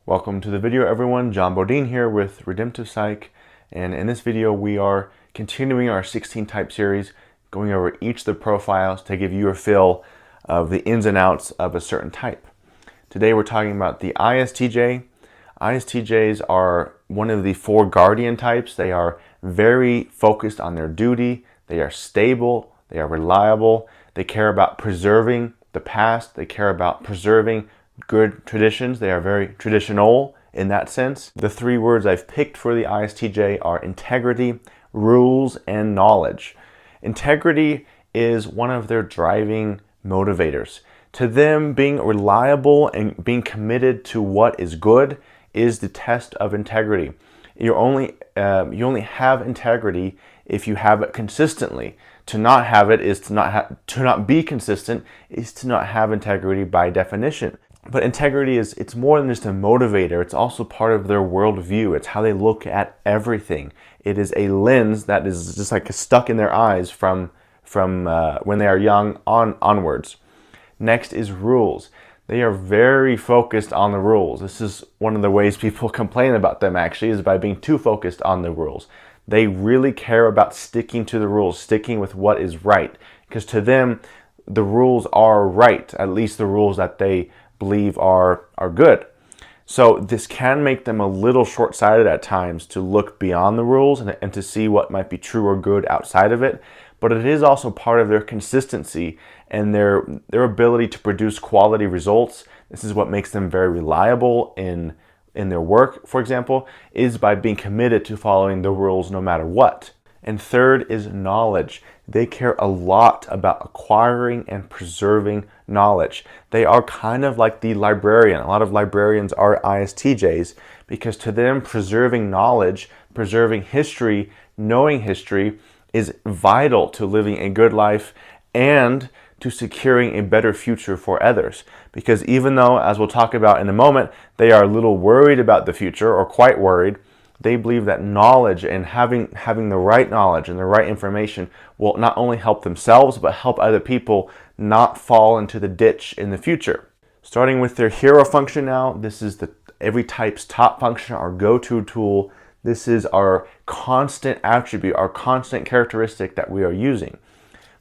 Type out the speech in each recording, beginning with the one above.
Welcome to the video, everyone. John Bodine here with Redemptive Psych, and in this video we are continuing our 16 type series, going over each of the profiles to give you a feel of the ins and outs of a certain type. Today we're talking about the ISTJ. ISTJs are one of the 4 guardian types. They are very focused on their duty, they are stable, they are reliable, they care about preserving the past, they care about preserving good traditions. They are very traditional in that sense. The 3 words I've picked for the ISTJ are integrity, rules, and knowledge. Integrity is one of their driving motivators. To them, being reliable and being committed to what is good is the test of integrity. You only have integrity if you have it consistently. To not have it is to not be consistent, is to not have integrity by definition. But integrity it's more than just a motivator. It's also part of their worldview. It's how they look at everything. It is a lens that is just like stuck in their eyes from when they are young onwards. Next is rules. They are very focused on the rules. This is one of the ways people complain about them, actually, is by being too focused on the rules. They really care about sticking to the rules, sticking with what is right. Because to them, the rules are right, at least the rules that they believe are good. So this can make them a little short-sighted at times to look beyond the rules and to see what might be true or good outside of it. But it is also part of their consistency and their ability to produce quality results. This is what makes them very reliable in their work, for example, is by being committed to following the rules no matter what. And third is knowledge. They care a lot about acquiring and preserving knowledge. They are kind of like the librarian. A lot of librarians are ISTJs because to them, preserving knowledge, preserving history, knowing history is vital to living a good life and to securing a better future for others. Because even though, as we'll talk about in a moment, they are a little worried about the future or quite worried, they believe that knowledge and having the right knowledge and the right information will not only help themselves, but help other people not fall into the ditch in the future. Starting with their hero function now, this is every type's top function, our go-to tool. This is our constant attribute, our constant characteristic that we are using.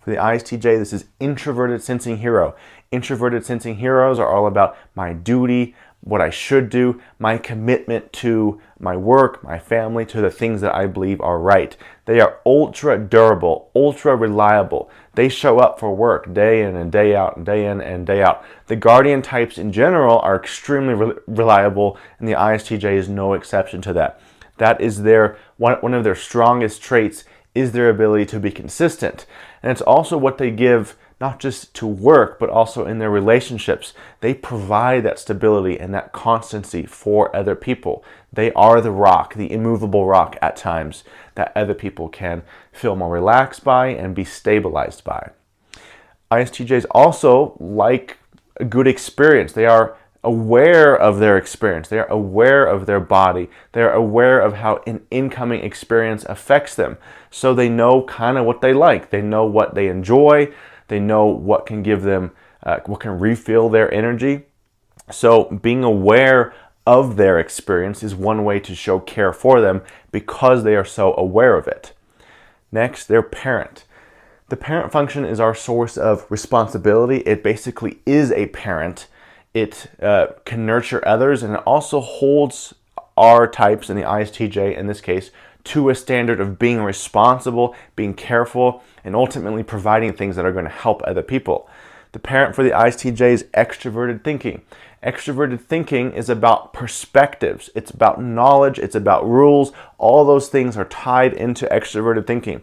For the ISTJ, this is introverted sensing hero. Introverted sensing heroes are all about my duty, what I should do, my commitment to my work, my family, to the things that I believe are right. They are ultra durable, ultra reliable. They show up for work day in and day out, and day in and day out. The guardian types in general are extremely reliable, and the ISTJ is no exception to that. That is one of their strongest traits, is their ability to be consistent. And it's also what they give not just to work, but also in their relationships. They provide that stability and that constancy for other people. They are the rock, the immovable rock at times that other people can feel more relaxed by and be stabilized by. ISTJs also like a good experience. They are aware of their experience. They are aware of their body. They are aware of how an incoming experience affects them. So they know kind of what they like. They know what they enjoy. They know what can give them, what can refill their energy. So being aware of their experience is one way to show care for them because they are so aware of it. Next, their parent. The parent function is our source of responsibility. It basically is a parent. It can nurture others, and it also holds our types in the ISTJ, in this case, to a standard of being responsible, being careful, and ultimately providing things that are going to help other people. The parent for the ISTJ is extroverted thinking. Extroverted thinking is about perspectives. It's about knowledge. It's about rules. All those things are tied into extroverted thinking.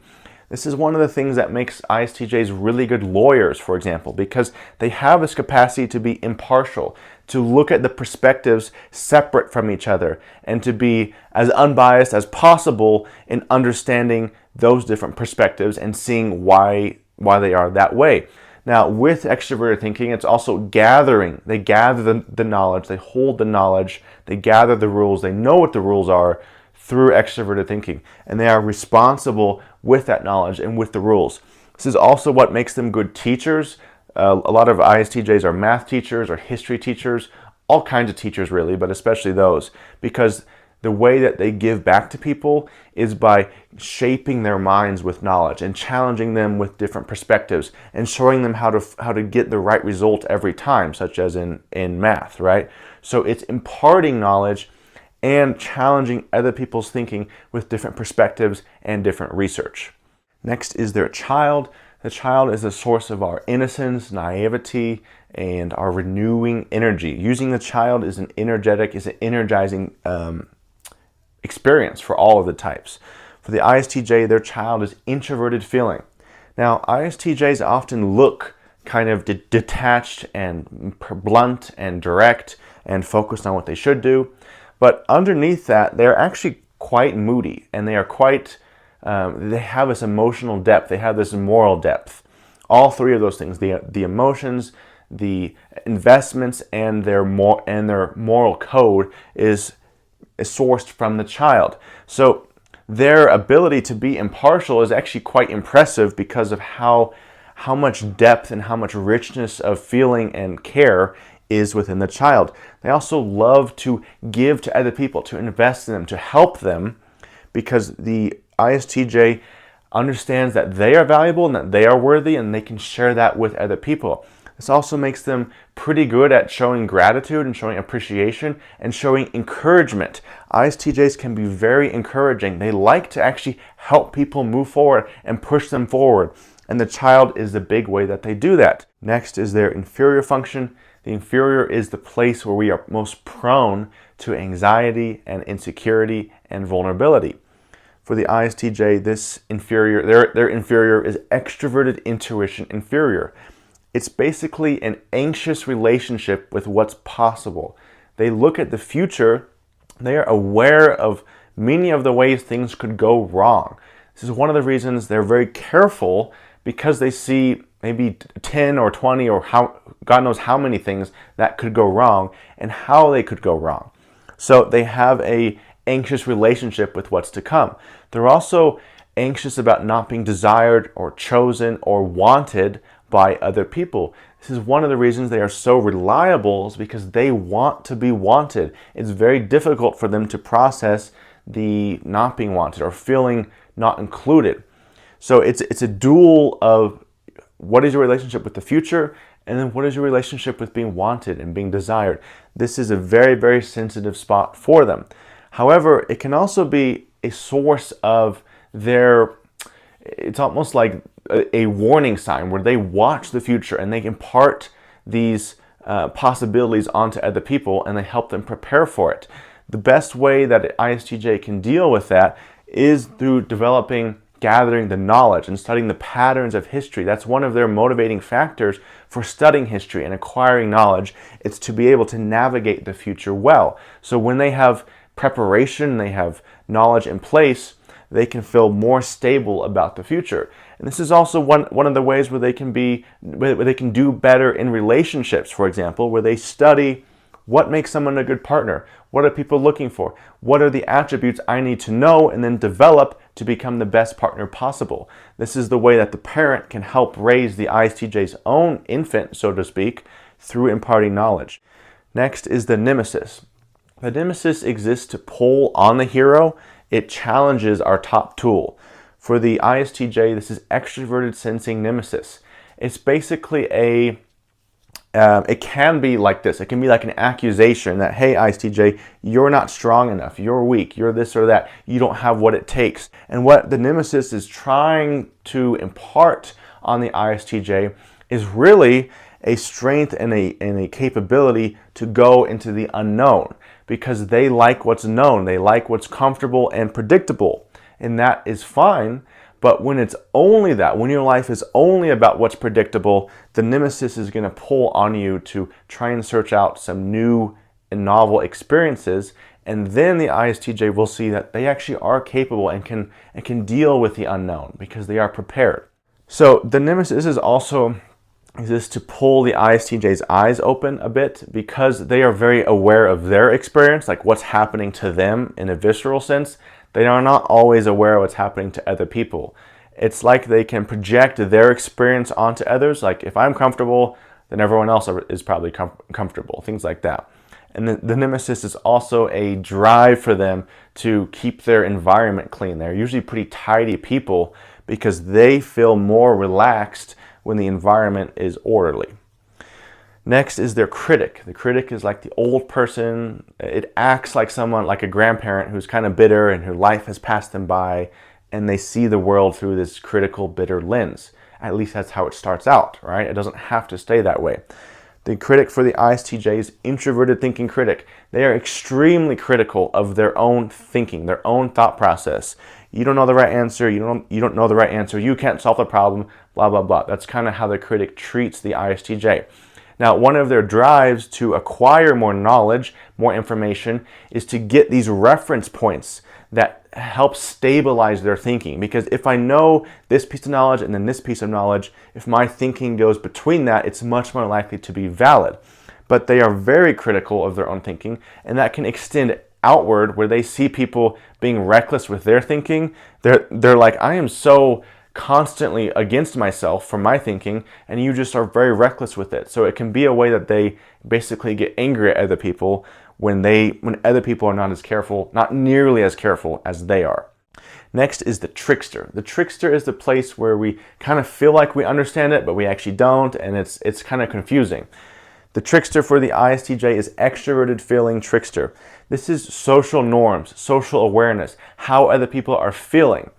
This is one of the things that makes ISTJs really good lawyers, for example, because they have this capacity to be impartial, to look at the perspectives separate from each other, and to be as unbiased as possible in understanding those different perspectives and seeing why they are that way. Now, with extroverted thinking, it's also gathering. They gather the knowledge, they hold the knowledge, they gather the rules, they know what the rules are through extroverted thinking, and they are responsible with that knowledge and with the rules. This is also what makes them good teachers. A lot of ISTJs are math teachers or history teachers. all kinds of teachers really, but especially those, because the way that they give back to people is by shaping their minds with knowledge and challenging them with different perspectives and showing them how to get the right result every time, such as in math, right? So it's imparting knowledge and challenging other people's thinking with different perspectives and different research. Next is their child. The child is the source of our innocence, naivety, and our renewing energy. Using the child is an energizing experience for all of the types. For the ISTJ, their child is introverted feeling. Now, ISTJs often look kind of detached and blunt and direct and focused on what they should do, but underneath that, they're actually quite moody, and they are quite, they have this emotional depth, they have this moral depth. All three of those things, the emotions, the investments, and their moral code is sourced from the child. So their ability to be impartial is actually quite impressive because of how much depth and how much richness of feeling and care is within the child. They also love to give to other people, to invest in them, to help them, because the ISTJ understands that they are valuable and that they are worthy, and they can share that with other people. This also makes them pretty good at showing gratitude and showing appreciation and showing encouragement. ISTJs can be very encouraging. They like to actually help people move forward and push them forward. And the child is the big way that they do that. Next is their inferior function. The inferior is the place where we are most prone to anxiety and insecurity and vulnerability. For the ISTJ, this inferior, their inferior is extroverted intuition inferior. It's basically an anxious relationship with what's possible. They look at the future. They are aware of many of the ways things could go wrong. This is one of the reasons they're very careful, because they see maybe 10 or 20 or God knows how many things that could go wrong and how they could go wrong. So they have an anxious relationship with what's to come. They're also anxious about not being desired or chosen or wanted by other people. This is one of the reasons they are so reliable, is because they want to be wanted. It's very difficult for them to process the not being wanted or feeling not included. So it's a duel of what is your relationship with the future, and then what is your relationship with being wanted and being desired. This is a very, very sensitive spot for them. However, it can also be a source of it's almost like a warning sign where they watch the future and they impart these possibilities onto other people, and they help them prepare for it. The best way that ISTJ can deal with that is through gathering the knowledge and studying the patterns of history. That's one of their motivating factors for studying history and acquiring knowledge. It's to be able to navigate the future well. So when they have preparation, they have knowledge in place, they can feel more stable about the future. And this is also one of the ways where they can do better in relationships, for example, where they study what makes someone a good partner, what are people looking for, what are the attributes I need to know and then develop to become the best partner possible. This is the way that the parent can help raise the ISTJ's own infant, so to speak, through imparting knowledge. Next is the Nemesis. The Nemesis exists to pull on the hero. It challenges our top tool. For the ISTJ, this is extroverted sensing Nemesis. It's basically it can be like this. It can be like an accusation that, hey, ISTJ, you're not strong enough. You're weak. You're this or that. You don't have what it takes. And what the Nemesis is trying to impart on the ISTJ is really a strength and a capability to go into the unknown, because they like what's known. They like what's comfortable and predictable. And that is fine. But when it's only that, when your life is only about what's predictable, the Nemesis is going to pull on you to try and search out some new and novel experiences. And then the ISTJ will see that they actually are capable and can deal with the unknown because they are prepared. So the Nemesis is also exists to pull the ISTJ's eyes open a bit, because they are very aware of their experience, like what's happening to them in a visceral sense. They are not always aware of what's happening to other people. It's like they can project their experience onto others. Like if I'm comfortable, then everyone else is probably comfortable, things like that. And the Nemesis is also a drive for them to keep their environment clean. They're usually pretty tidy people because they feel more relaxed when the environment is orderly. Next is their critic. The critic is like the old person. It acts like someone, like a grandparent who's kind of bitter and whose life has passed them by, and they see the world through this critical, bitter lens. At least that's how it starts out, right? It doesn't have to stay that way. The critic for the ISTJ is introverted thinking critic. They are extremely critical of their own thinking, their own thought process. You don't know the right answer. You don't know the right answer. You can't solve the problem, blah, blah, blah. That's kind of how the critic treats the ISTJ. Now, one of their drives to acquire more knowledge, more information, is to get these reference points that help stabilize their thinking. Because if I know this piece of knowledge and then this piece of knowledge, if my thinking goes between that, it's much more likely to be valid. But they are very critical of their own thinking, and that can extend outward where they see people being reckless with their thinking. They're like, I am so constantly against myself for my thinking, and you just are very reckless with it. So it can be a way that they basically get angry at other people when other people are not as careful, not nearly as careful as they are. Next is the trickster. The trickster is the place where we kind of feel like we understand it, but we actually don't, and it's kind of confusing. The trickster for the ISTJ is extroverted feeling trickster. This is social norms, social awareness, how other people are feeling.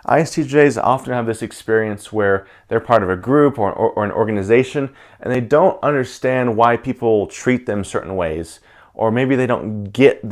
ISTJs often have this experience where they're part of a group or an organization, and they don't understand why people treat them certain ways, or maybe they don't get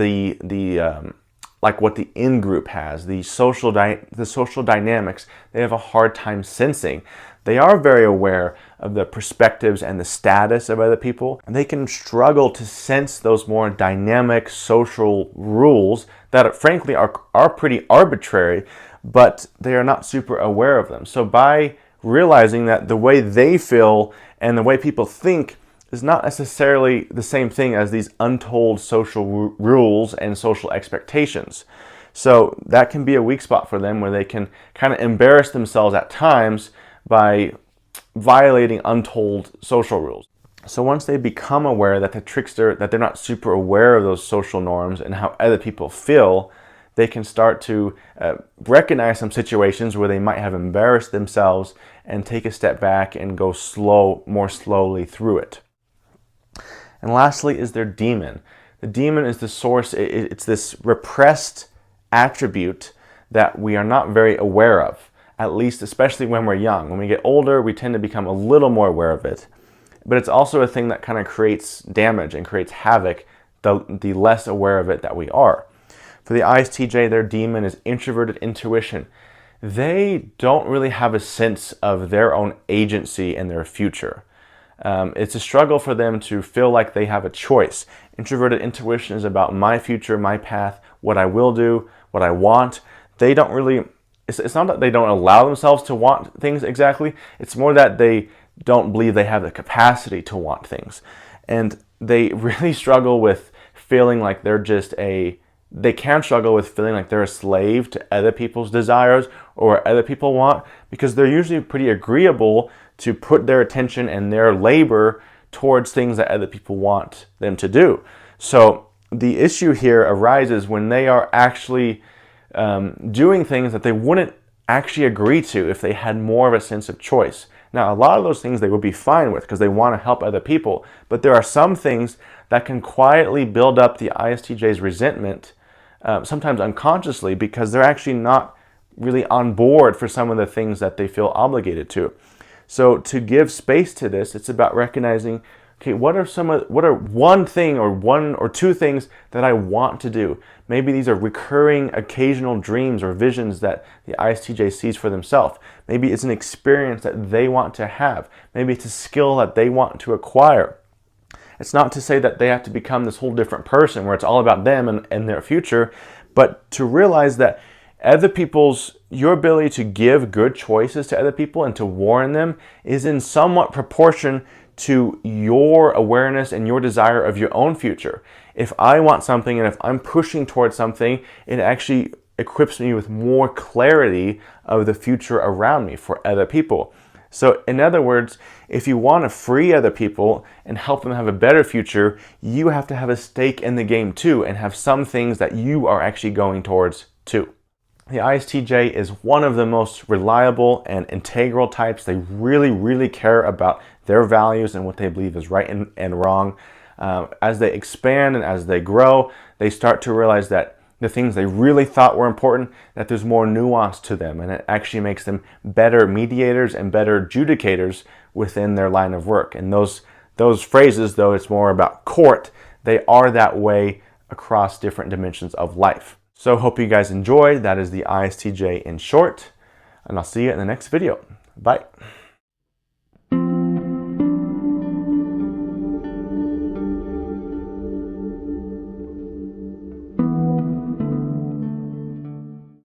like what the in-group has, the social dynamics. They have a hard time sensing. They are very aware of the perspectives and the status of other people, and they can struggle to sense those more dynamic social rules that frankly are pretty arbitrary, but they are not super aware of them. So by realizing that the way they feel and the way people think is not necessarily the same thing as these untold social rules and social expectations. So that can be a weak spot for them, where they can kind of embarrass themselves at times by violating untold social rules. So once they become aware that they're not super aware of those social norms and how other people feel, they can start to recognize some situations where they might have embarrassed themselves and take a step back and go more slowly through it. And lastly is their demon. The demon is the source. It's this repressed attribute that we are not very aware of, at least especially when we're young. When we get older, we tend to become a little more aware of it. But it's also a thing that kind of creates damage and creates havoc the less aware of it that we are. For the ISTJ, their demon is introverted intuition. They don't really have a sense of their own agency in their future. It's a struggle for them to feel like they have a choice. Introverted intuition is about my future, my path, what I will do, what I want. They don't really, it's not that they don't allow themselves to want things exactly. It's more that they don't believe they have the capacity to want things. And they really struggle with feeling like they can struggle with feeling like they're a slave to other people's desires or what other people want, because they're usually pretty agreeable to put their attention and their labor towards things that other people want them to do. So the issue here arises when they are actually doing things that they wouldn't actually agree to if they had more of a sense of choice. Now, a lot of those things they would be fine with because they want to help other people, but there are some things that can quietly build up the ISTJ's resentment, sometimes unconsciously, because they're actually not really on board for some of the things that they feel obligated to. So to give space to this, it's about recognizing, okay, what are one thing or one or two things that I want to do? Maybe these are recurring occasional dreams or visions that the ISTJ sees for themselves. Maybe it's an experience that they want to have. Maybe it's a skill that they want to acquire. It's not to say that they have to become this whole different person where it's all about them and their future, but to realize that your ability to give good choices to other people and to warn them is in somewhat proportion to your awareness and your desire of your own future. If I want something and if I'm pushing towards something, it actually equips me with more clarity of the future around me for other people. So in other words, if you want to free other people and help them have a better future, you have to have a stake in the game too and have some things that you are actually going towards too. The ISTJ is one of the most reliable and integral types. They really care about their values and what they believe is right and wrong. As they expand and as they grow, they start to realize that the things they really thought were important, that there's more nuance to them, and it actually makes them better mediators and better adjudicators within their line of work. And those phrases, though it's more about court, they are that way across different dimensions of life. So hope you guys enjoyed. That is the ISTJ in short, and I'll see you in the next video. Bye.